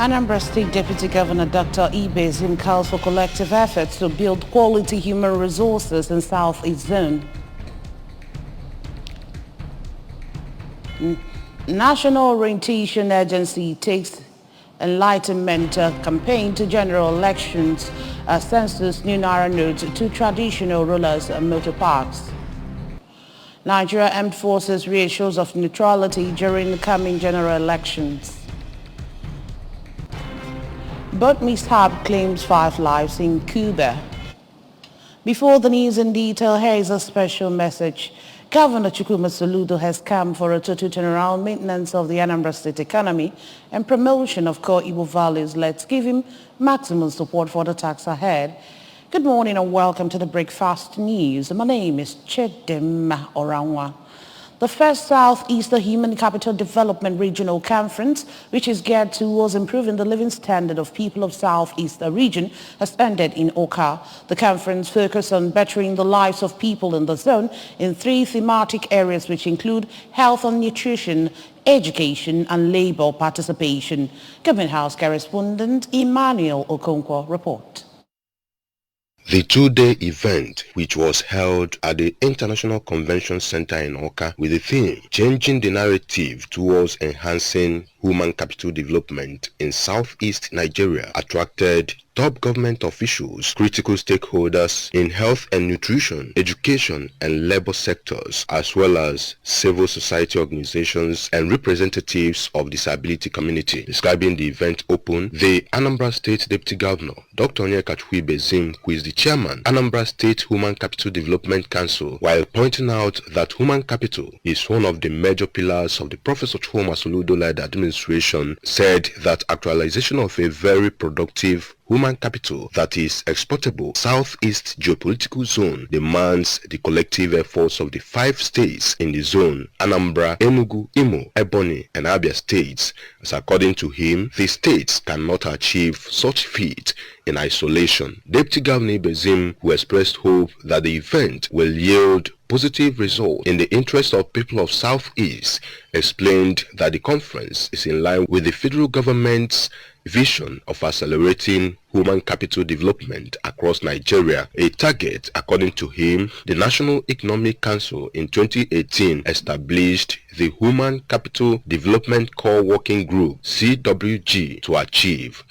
Anambra State Deputy Governor Dr. Ibezim calls for collective efforts to build quality human resources in Southeast Zone. National Orientation Agency takes enlightenment campaign to general elections, census new Naira notes to traditional rulers and motor parks. Nigeria Armed Forces reassures of neutrality during the coming general elections. Boat mishap claims 5 lives in Cuba. Before the news in detail, here is a special message. Governor Chukwuma Soludo has come for a total turnaround maintenance of the Anambra State economy and promotion of core Igbo values. Let's give him maximum support for the task ahead. Good morning and welcome to the Breakfast News. My name is Chedem Oranwa. The first Southeast Human Capital Development Regional Conference, which is geared towards improving the living standard of people of Southeast region, has ended in Oka. The conference focused on bettering the lives of people in the zone in 3 thematic areas, which include health and nutrition, education and labor participation. Government House correspondent Emmanuel Okonkwo report. The 2-day event, which was held at the International Convention Center in Oka with the theme Changing the Narrative Towards Enhancing Human Capital Development in Southeast Nigeria, attracted top government officials, critical stakeholders in health and nutrition, education and labor sectors, as well as civil society organizations and representatives of disability community. Describing the event open, the Anambra State Deputy Governor, Dr. Onyeka Ibezim, who is the chairman, Anambra State Human Capital Development Council, while pointing out that human capital is one of the major pillars of the Professor Chukwuma Soludo-led administration, said that actualization of a very productive human capital that is exportable Southeast geopolitical zone demands the collective efforts of the 5 states in the zone, Anambra, Enugu, Imo, Ebonyi, and Abia states, as according to him, the states cannot achieve such feat in isolation. Deputy Governor Ibezim, who expressed hope that the event will yield positive result in the interest of people of Southeast, explained that the conference is in line with the federal government's vision of accelerating human capital development across Nigeria, a target, according to him, the National Economic Council in 2018 established the Human Capital Development Core Working Group, CWG, to achieve.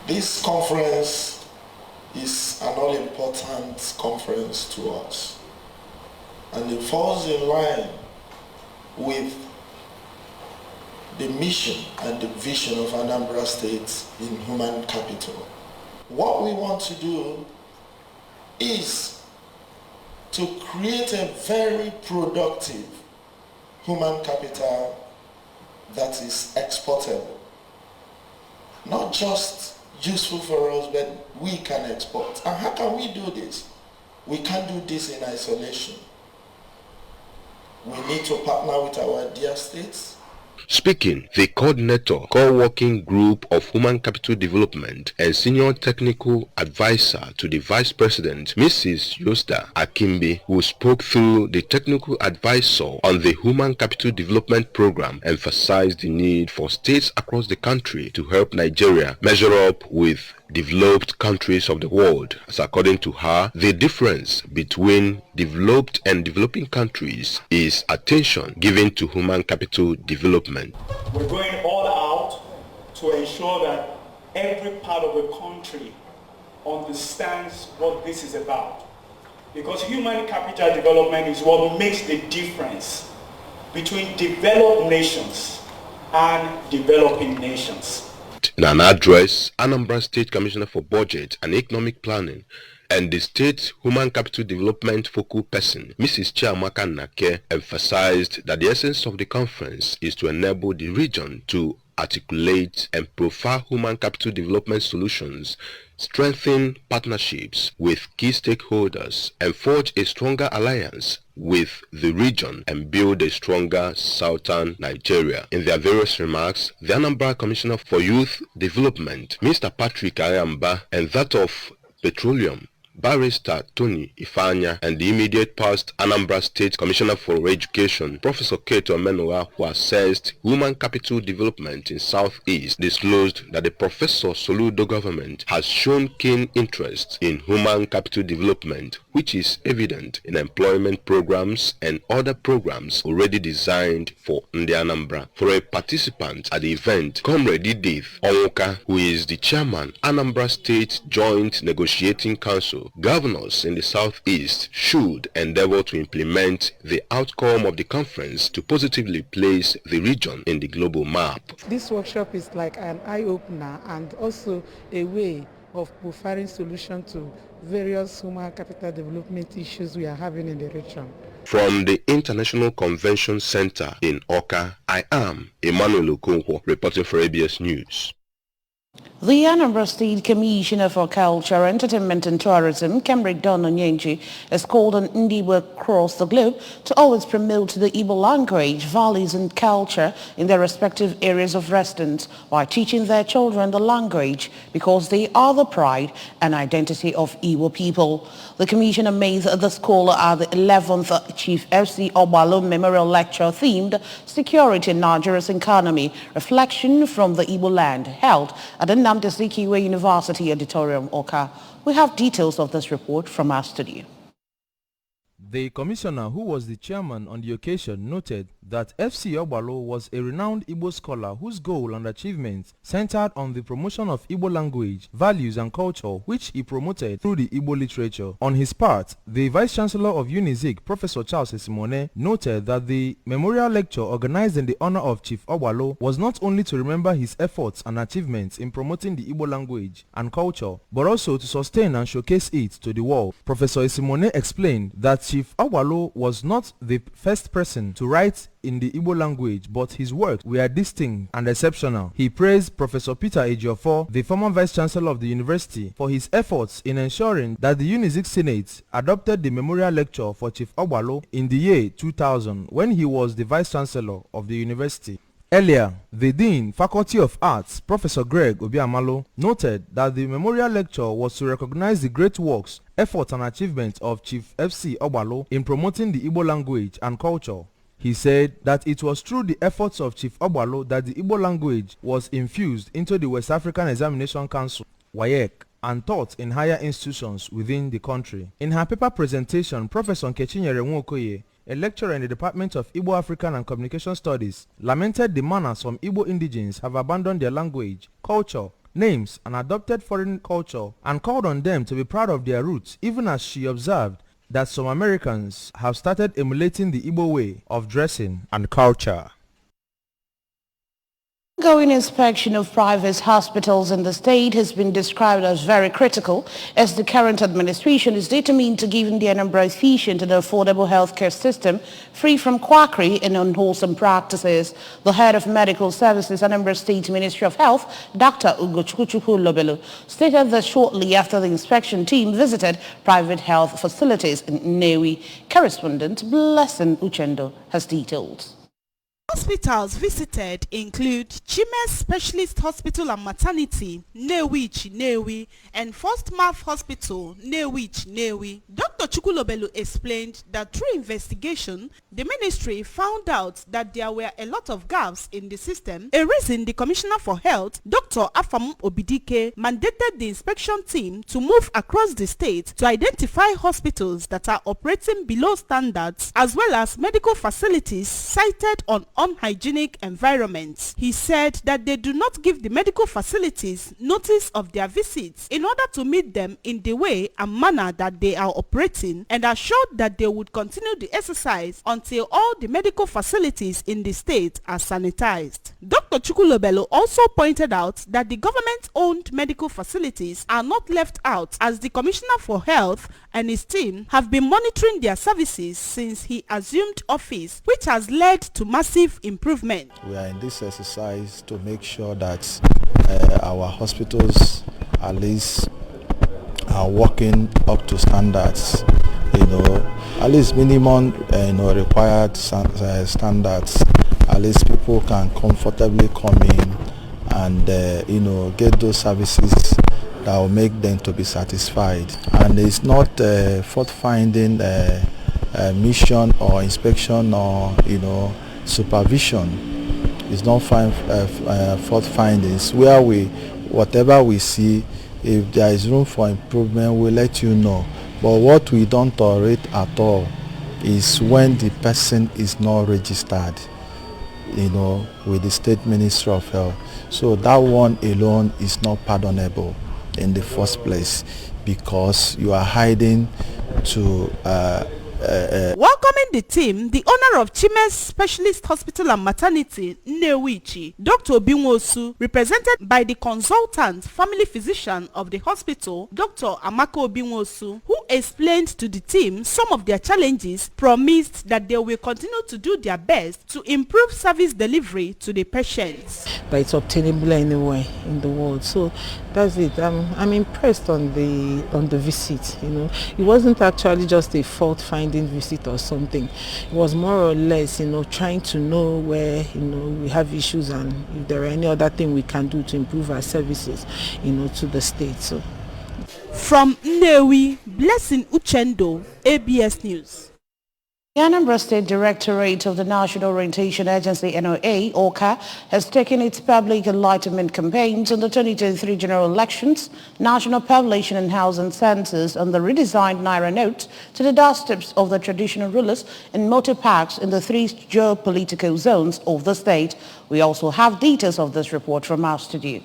This conference is an all-important conference to us, and it falls in line with the mission and the vision of Anambra State in human capital. What we want to do is to create a very productive human capital that is exportable. Not just useful for us, but we can export. And how can we do this? We can't do this in isolation. We need to partner with our dear states. Speaking, the coordinator, core working group of human capital development and senior technical advisor to the vice president, Mrs. Yosta Akimbi, who spoke through the technical advisor on the human capital development program, emphasized the need for states across the country to help Nigeria measure up with developed countries of the world, as according to her, the difference between developed and developing countries is attention given to human capital development. We're going all out to ensure that every part of the country understands what this is about. Because human capital development is what makes the difference between developed nations and developing nations. In an address, Anambra State Commissioner for Budget and Economic Planning and the State Human Capital Development Focal Person, Mrs. Chiamaka Nake, emphasized that the essence of the conference is to enable the region to articulate and profile human capital development solutions, strengthen partnerships with key stakeholders, and forge a stronger alliance with the region and build a stronger southern Nigeria. In their various remarks, the Anambra Commissioner for Youth Development, Mr. Patrick Ayamba, and that of Petroleum, Barrister Tony Ifanya, and the immediate past Anambra State Commissioner for Education, Professor Keto Menoa, who assessed human capital development in Southeast, disclosed that the Professor Soludo government has shown keen interest in human capital development, which is evident in employment programs and other programs already designed for Ndi Anambra. For a participant at the event, Comrade Edith Onwuka, who is the chairman, Anambra State Joint Negotiating Council, governors in the Southeast should endeavor to implement the outcome of the conference to positively place the region in the global map. This workshop is like an eye-opener and also a way of providing solutions to various human capital development issues we are having in the region. From the International Convention Center in Awka, I am Emmanuel Okonkwo, reporting for ABS News. The Anambra State Commissioner for Culture, Entertainment and Tourism, Kemrick Don Onyenchi, has called on Ndibo across the globe to always promote the Igbo language, values and culture in their respective areas of residence while teaching their children the language because they are the pride and identity of Igbo people. The Commissioner made this call at the 11th Chief FC Ogbalo Memorial Lecture themed Security in Nigeria's Economy, Reflection from the Igbo Land, held at the Nnamdi Azikiwe University Auditorium, Awka. We have details of this report from our studio. The commissioner, who was the chairman on the occasion, noted that FC Ogbalo was a renowned Igbo scholar whose goal and achievements centered on the promotion of Igbo language, values and culture, which he promoted through the Igbo literature. On his part, the Vice-Chancellor of UNIZIK, Professor Charles Esimone, noted that the memorial lecture organized in the honor of Chief Ogbalo was not only to remember his efforts and achievements in promoting the Igbo language and culture, but also to sustain and showcase it to the world. Professor Esimone explained that Chief Ogbalo was not the first person to write in the Igbo language, but his works were distinct and exceptional. He praised Professor Peter Ejiofor, the former Vice-Chancellor of the university, for his efforts in ensuring that the UNIZIK Senate adopted the memorial lecture for Chief Ogbalo in the year 2000 when he was the Vice-Chancellor of the university. Earlier, the Dean, Faculty of Arts, Professor Greg Obiamalo, noted that the memorial lecture was to recognize the great works, efforts and achievements of Chief FC Ogbalo in promoting the Igbo language and culture. He said that it was through the efforts of Chief Ogbalo that the Igbo language was infused into the West African Examination Council, WAEC, and taught in higher institutions within the country. In her paper presentation, Professor Nkechinyere Nwokoye, a lecturer in the Department of Igbo African and Communication Studies, lamented the manner some Igbo indigenes have abandoned their language, culture, names, and adopted foreign culture, and called on them to be proud of their roots, even as she observed that some Americans have started emulating the Igbo way of dressing and culture. Ongoing inspection of private hospitals in the state has been described as very critical as the current administration is determined to give the Anambra efficient and affordable healthcare system free from quackery and unwholesome practices. The head of medical services, Anambra State Ministry of Health, Dr. Ugochukwu Lobelu, stated that shortly after the inspection team visited private health facilities in Nnewi. Correspondent Blessing Uchendo has details. Hospitals visited include Chimes Specialist Hospital and Maternity, Nnewi, and First Math Hospital, Nnewi. Dr. Chukwulobelu explained that through investigation, the ministry found out that there were a lot of gaps in the system, a reason the Commissioner for Health, Dr. Afam Obidike, mandated the inspection team to move across the state to identify hospitals that are operating below standards as well as medical facilities cited on unhygienic environments. He said that they do not give the medical facilities notice of their visits in order to meet them in the way and manner that they are operating, and assured that they would continue the exercise until all the medical facilities in the state are sanitized. Dr. Chukwulobelu also pointed out that the government-owned medical facilities are not left out, as the Commissioner for Health and his team have been monitoring their services since he assumed office, which has led to massive improvement. We are in this exercise to make sure that our hospitals at least are working up to standards, at least minimum required standards. At least people can comfortably come in and get those services that will make them to be satisfied. And it's not a fault-finding mission or inspection or supervision. It's not fault findings where whatever we see, if there is room for improvement, we'll let you know. But what we don't tolerate at all is when the person is not registered, with the State Ministry of Health. So that one alone is not pardonable in the first place, because you are hiding to welcoming the team, the owner of Chimes Specialist Hospital and Maternity, Nnewi, Dr. Obinwosu, represented by the consultant family physician of the hospital, Dr. Amaka Obinwosu, who explained to the team some of their challenges, promised that they will continue to do their best to improve service delivery to the patients. But it's obtainable anywhere in the world. So that's it. I'm impressed on the visit. It wasn't actually just a fault-finding visit or something. It was more or less, trying to know where, we have issues and if there are any other thing we can do to improve our services, to the state. So, from Nnewi, Blessing Uchendo, ABS News. The Anambra State Directorate of the National Orientation Agency, NOA, ORCA, has taken its public enlightenment campaigns on the 2023 general elections, national population and housing census, and the redesigned Naira notes to the doorsteps of the traditional rulers in motor parks in the three geopolitical zones of the state. We also have details of this report from our studio.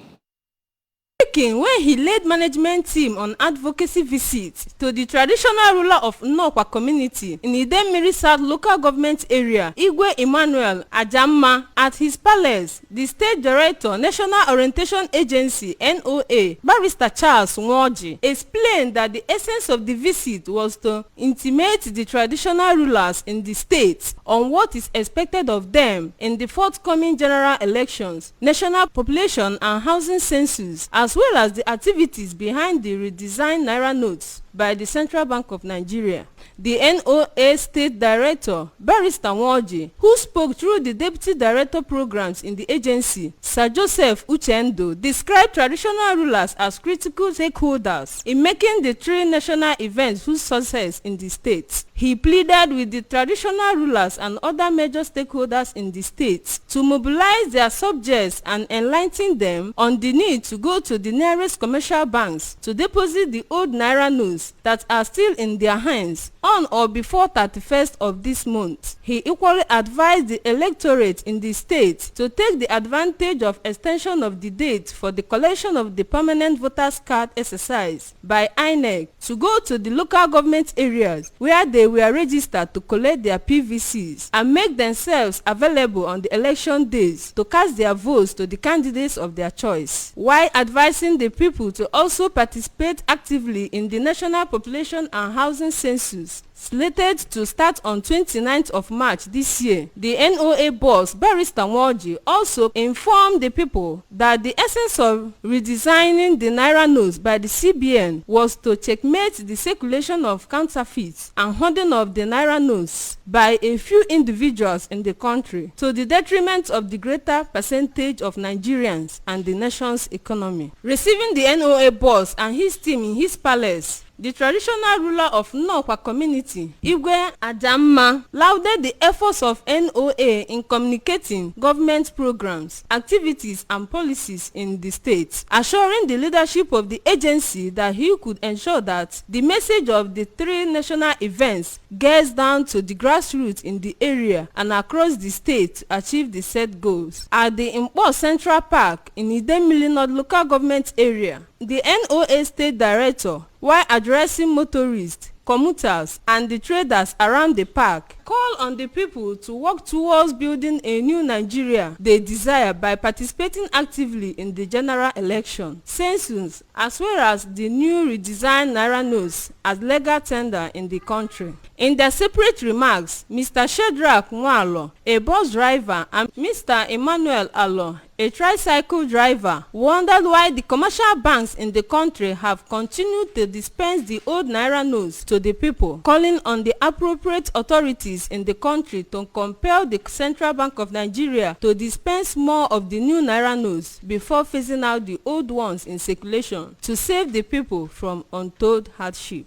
When he led management team on advocacy visit to the traditional ruler of Nnokwa community in Idemili South local government area, Igwe Emmanuel Ajamma, at his palace, the state director, National Orientation Agency, NOA, Barrister Charles Nwoji, explained that the essence of the visit was to intimate the traditional rulers in the state on what is expected of them in the forthcoming general elections, national population and housing census, as well as the activities behind the redesigned Naira notes by the Central Bank of Nigeria. The NOA State Director, Barrister Nwoji, who spoke through the Deputy Director Programs in the agency, Sir Joseph Uchendo, described traditional rulers as critical stakeholders in making the three national events whose success in the state. He pleaded with the traditional rulers and other major stakeholders in the state to mobilize their subjects and enlighten them on the need to go to the nearest commercial banks to deposit the old Naira notes that are still in their hands on or before 31st of this month. He equally advised the electorate in the state to take the advantage of extension of the date for the collection of the permanent voters card exercise by INEC to go to the local government areas where they were registered to collect their PVCs and make themselves available on the election days to cast their votes to the candidates of their choice, while advising the people to also participate actively in the National Population and Housing Census slated to start on 29th of March this year. The NOA boss, Barrister Nwoji, also informed the people that the essence of redesigning the Naira notes by the CBN was to checkmate the circulation of counterfeits and hoarding of the Naira notes by a few individuals in the country, to the detriment of the greater percentage of Nigerians and the nation's economy. Receiving the NOA boss and his team in his palace, the traditional ruler of Nnokwa community, Igwe Ajamma, lauded the efforts of NOA in communicating government programs, activities and policies in the state, assuring the leadership of the agency that he could ensure that the message of the three national events gets down to the grassroots in the area and across the state to achieve the set goals. At the Impo Central Park in Idemili North local government area, the NOA State Director, while addressing motorists, commuters, and the traders around the park, call on the people to work towards building a new Nigeria they desire by participating actively in the general election, census, as well as the new redesigned Naira notes as legal tender in the country. In their separate remarks, Mr. Shedrack Nwalo, a bus driver, and Mr. Emmanuel Alo, a tricycle driver, wondered why the commercial banks in the country have continued to dispense the old Naira notes to the people, calling on the appropriate authorities agencies in the country to compel the Central Bank of Nigeria to dispense more of the new naira notes before phasing out the old ones in circulation to save the people from untold hardship.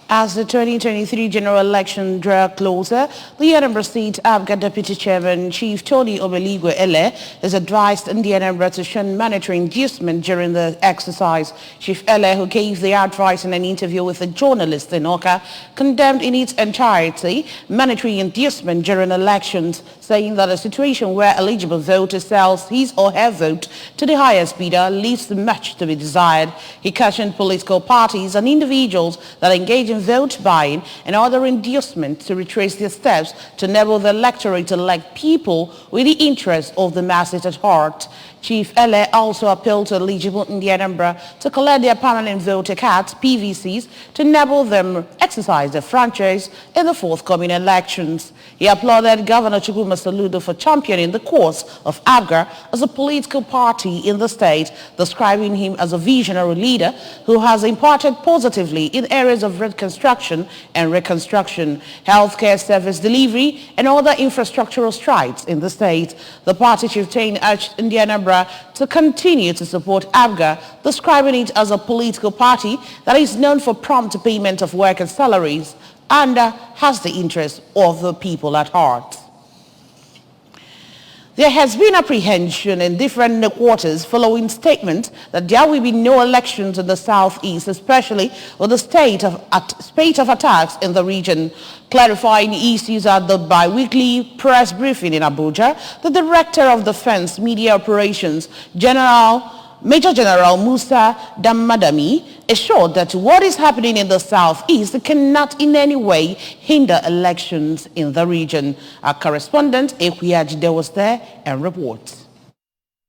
As the 2023 general election draw closer, the Anambra State ABGA Deputy Chairman Chief Tony Obeligwe Ele has advised the Anambra to shun monetary inducement during the exercise. Chief Ele, who gave the advice in an interview with a journalist in Awka, condemned in its entirety monetary inducement during elections, saying that a situation where eligible voter sells his or her vote to the highest bidder leaves much to be desired. He cautioned political parties and individuals that engage in vote buying and other inducements to retrace their steps to enable the electorate to elect people with the interest of the masses at heart. Chief Ele also appealed to eligible Indian Anambra to collect their permanent voter cards, PVCs, to enable them exercise their franchise in the forthcoming elections. He applauded Governor Chukwuma Soludo for championing the cause of ABGA as a political party in the state, describing him as a visionary leader who has imparted positively in areas of reconstruction and reconstruction, healthcare service delivery, and other infrastructural strides in the state. The party chieftain urged Indian Anambra to continue to support ABGA, describing it as a political party that is known for prompt payment of workers' salaries and has the interests of the people at heart. There has been apprehension in different quarters following statements that there will be no elections in the southeast, especially with the spate of attacks in the region. Clarifying issues at the bi-weekly press briefing in Abuja, the Director of Defense Media Operations, Major General Musa Damadami, assured that what is happening in the southeast cannot in any way hinder elections in the region. Our correspondent, Ekwiyajide, was there and reports.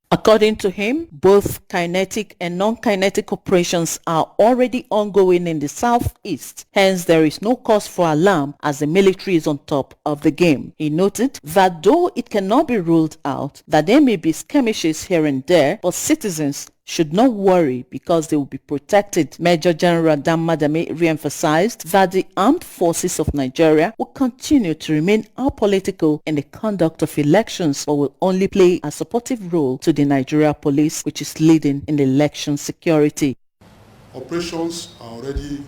According to him, both kinetic and non-kinetic operations are already ongoing in the southeast. Hence, there is no cause for alarm as the military is on top of the game. He noted that though it cannot be ruled out that there may be skirmishes here and there, but citizens should not worry because they will be protected. Major General Damadami re-emphasized that the armed forces of Nigeria will continue to remain apolitical in the conduct of elections, but will only play a supportive role to the Nigeria police, which is leading in election security. Operations are already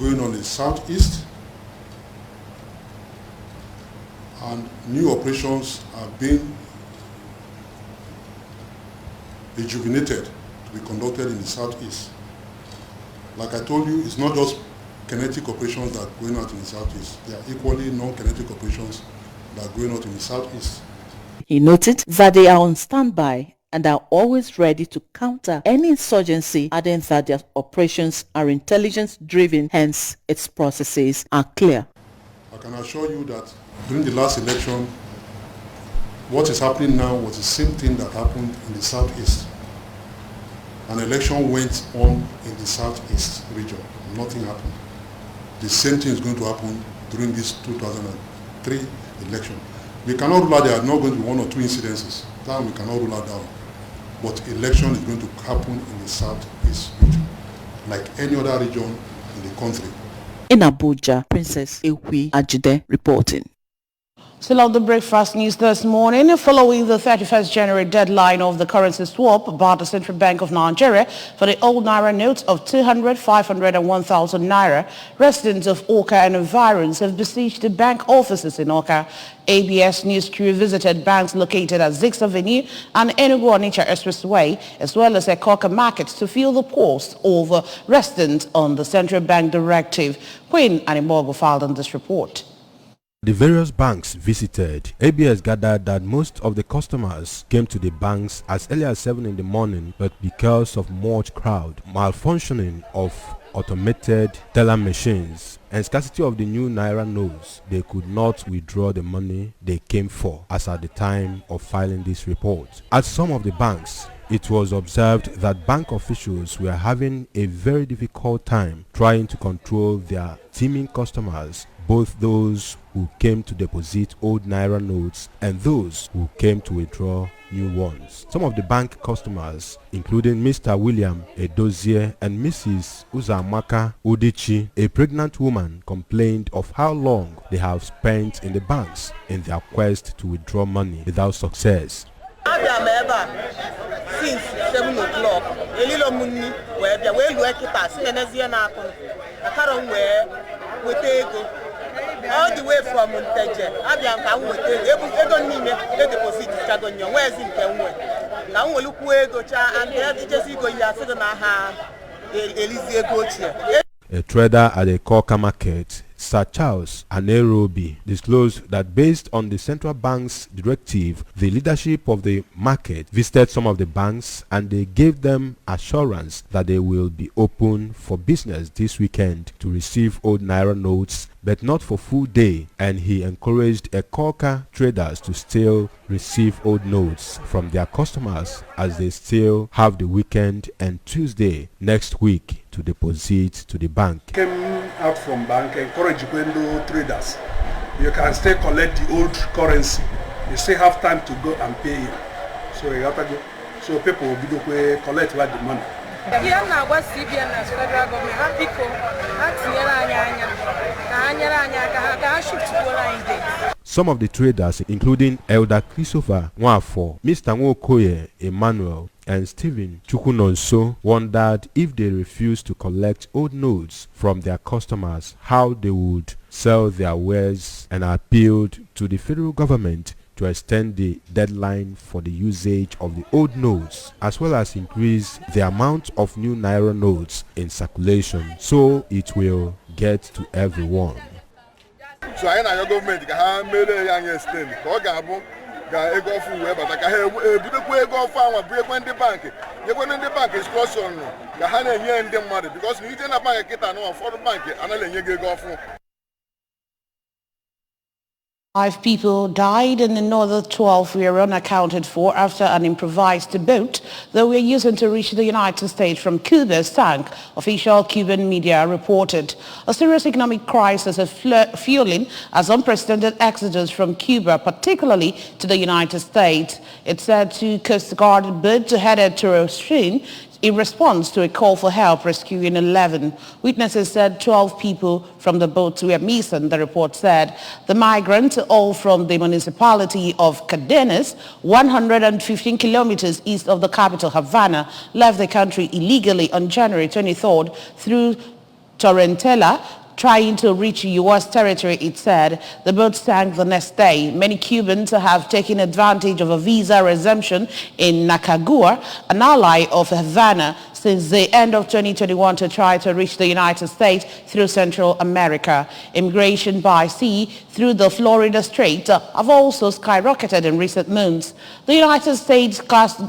going on in the southeast, and new operations are being rejuvenated to be conducted in the southeast. Like I told you, it's not just kinetic operations that are going out in the southeast. There are equally non-kinetic operations that are going out in the southeast. He noted that they are on standby and are always ready to counter any insurgency, adding that their operations are intelligence-driven, hence its processes are clear. I can assure you that during the last election, what is happening now was the same thing that happened in the southeast. An election went on in the southeast region. Nothing happened. The same thing is going to happen during this 2003 election. We cannot rule out there are not going to be one or two incidences. That we cannot rule out down. But election is going to happen in the southeast region, like any other region in the country. In Abuja, Princess Ekwiyajide reporting. Still on the breakfast news this morning, following the 31st January deadline of the currency swap by the Central Bank of Nigeria for the old Naira notes of 200, 500 and 1,000 Naira, residents of Awka and environs have besieged the bank offices in Awka. ABS News crew visited banks located at Zix Avenue and Enugu-Onitsha Expressway, as well as Ekoka markets to fill the posts of residents on the Central Bank directive. Queen Animogo filed on this report. The various banks visited, ABS gathered that most of the customers came to the banks as early as 7 in the morning, but because of much crowd, malfunctioning of automated teller machines and scarcity of the new Naira notes, they could not withdraw the money they came for as at the time of filing this report. At some of the banks, it was observed that bank officials were having a very difficult time trying to control their teeming customers, both those who came to deposit old Naira notes and those who came to withdraw new ones. Some of the bank customers, including Mr. William Edozie and Mrs. Uzamaka Udichi, a pregnant woman, complained of how long they have spent in the banks in their quest to withdraw money without success. Since 7 o'clock, all the way from Monteje, a trader at a Korka market, Sir Charles Anerobi, disclosed that based on the central bank's directive, the leadership of the market visited some of the banks and they gave them assurance that they will be open for business this weekend to receive old Naira notes, but not for full day, and he encouraged Korka traders to still receive old notes from their customers as they still have the weekend and Tuesday next week to deposit to the bank. Came out from bank, encourage Gwendo traders. You can still collect the old currency. You still have time to go and pay him. So you have to go. So people will be able to collect what the money. Here now what CBN as federal government have people Some of the traders, including Elder Christopher Nwafo, Mr. Nwokoye Emmanuel, and Stephen Chukunonso, wondered if they refused to collect old notes from their customers, how they would sell their wares, and appealed to the federal government to extend the deadline for the usage of the old notes, as well as increase the amount of new Naira notes in circulation so it will get to everyone. So I know your government can make a young extent. Ga ego fu we but ka he budo ku ego fa wa break when the bank. You go in the bank is close on. Ga ha na enye ndem mad because you dey na bank kita no for the bank anale enye ego fu. 5 people died and another 12 were unaccounted for after an improvised boat that were using to reach the United States from Cuba sank, official Cuban media reported. A serious economic crisis is fueling an unprecedented exodus from Cuba, particularly to the United States. It said 2 Coast Guard boats headed to Roshin in response to a call for help rescuing 11. Witnesses said 12 people from the boats were missing, the report said. The migrants, all from the municipality of Cadenas, 115 kilometers east of the capital Havana, left the country illegally on January 23rd through Torrentella, trying to reach U.S. territory, it said. The boat sank the next day. Many Cubans have taken advantage of a visa resumption in Nacagua, an ally of Havana, since the end of 2021 to try to reach the United States through Central America. Immigration by sea through the Florida Strait have also skyrocketed in recent months. The United States Coast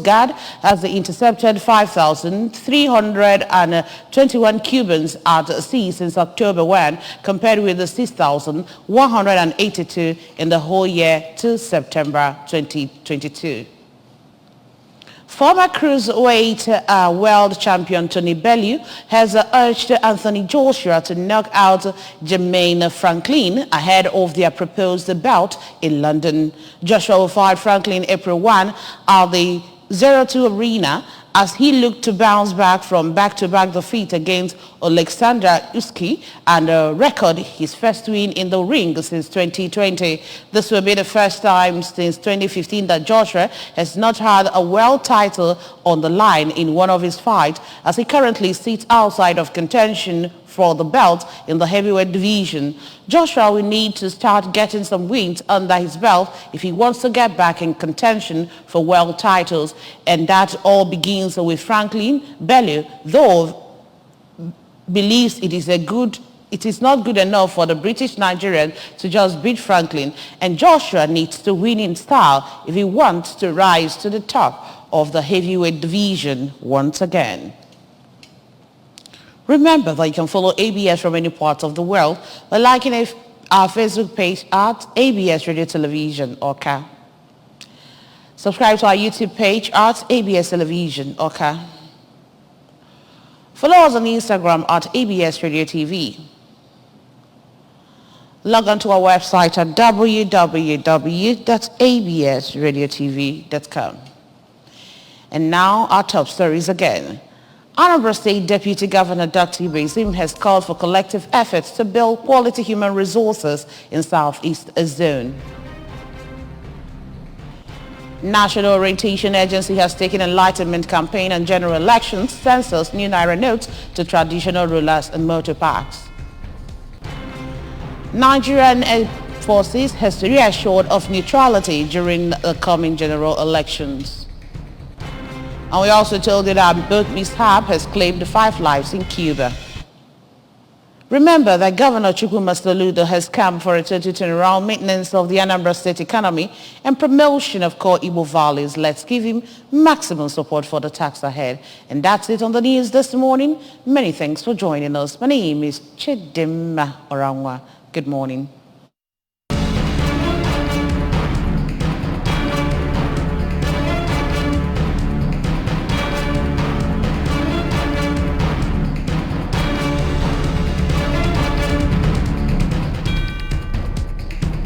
Guard has intercepted 5,321 Cubans at sea since October 1, compared with the 6,182 in the whole year to September 2022. Former cruiserweight world champion Tony Bellew has urged Anthony Joshua to knock out Jermaine Franklin ahead of their proposed bout in London. Joshua will fight Franklin April 1 at the 02 Arena as he looked to bounce back from back-to-back defeat against Alexander Usyk and record his first win in the ring since 2020. This will be the first time since 2015 that Joshua has not had a world title on the line in one of his fights, as he currently sits outside of contention for the belt in the heavyweight division. Joshua will need to start getting some wins under his belt if he wants to get back in contention for world titles, and that all begins with Franklin Bellew, though believes it is not good enough for the British Nigerian to just beat Franklin, and Joshua needs to win in style if he wants to rise to the top of the heavyweight division once again. Remember that you can follow ABS from any part of the world by liking our Facebook page at ABS Radio Television Oka. Subscribe to our YouTube page at ABS Television Oka. Follow us on Instagram at ABS Radio TV. Log on to our website at www.absradiotv.com. And now our top stories again. Anambra State Deputy Governor Dr. Ibrahim has called for collective efforts to build quality human resources in Southeast Zone. National Orientation Agency has taken enlightenment campaign on general elections, census new Naira notes to traditional rulers and motor parks. Nigerian Air Forces has reassured of neutrality during the coming general elections. And we also told you that boat mishap has claimed 5 lives in Cuba. Remember that Governor Chukwuma Soludo has come for a total turnaround maintenance of the Anambra State economy and promotion of core Igbo values. Let's give him maximum support for the task ahead. And that's it on the news this morning. Many thanks for joining us. My name is Chidimma Orangwa. Good morning.